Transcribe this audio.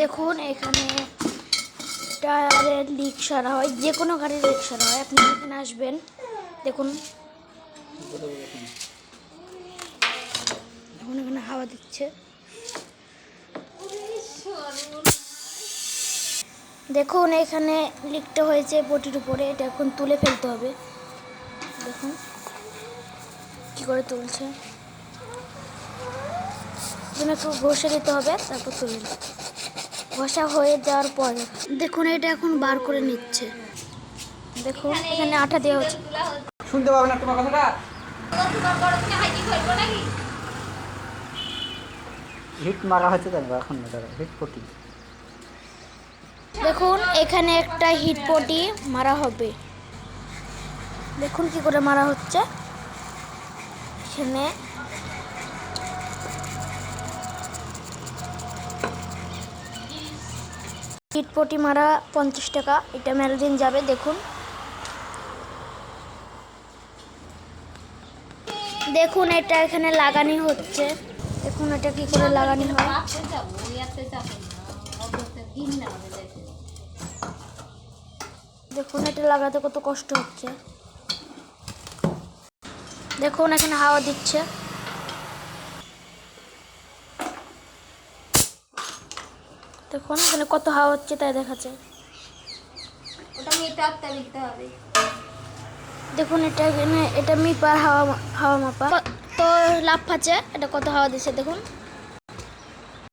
দেখুন এখানে টায়ারের লিক সারা হয়, যে কোনো গাড়ির লিক সারা হয়। আপনি এখানে আসবেন, দেখুন এখন এখানে হাওয়া দিচ্ছে। দেখুন এখানে লিকটা হয়েছে পটির উপরে, এটা এখন তুলে ফেলতে হবে। দেখুন কি করে তুলছে, একটু ঘষে দিতে হবে, তারপর তুলে ঘষা হয়ে যাওয়ার পর দেখুন এটা এখন বার করে নিচ্ছে। দেখুন এখানে আঠা দেওয়া হচ্ছে। শুনতে পাবেন না তোমার কথাটা? হিট মারা হচ্ছে তো এখন হিট পটি। দেখুন এখানে একটা হিট পটি মারা হবে, দেখুন কি করে মারা হচ্ছে। এখানে হিট পটি মারা 50 টাকা, এটা মেলা দিন যাবে। দেখুন দেখুন এটা এখানে লাগানি হচ্ছে, দেখুন এটা কি করে লাগানি হয়। দেখুন এটা লাগাতে কত কষ্ট হচ্ছে। দেখুন এখানে হাওয়া দিচ্ছে। দেখুন এখানে কত হাওয়া হচ্ছে তাই দেখাচ্ছে। দেখুন এটা এখানে এটা মিপার হাওয়া হাওয়া মাপা, তো লাফ আছে এটা কত হাওয়া দিচ্ছে দেখুন।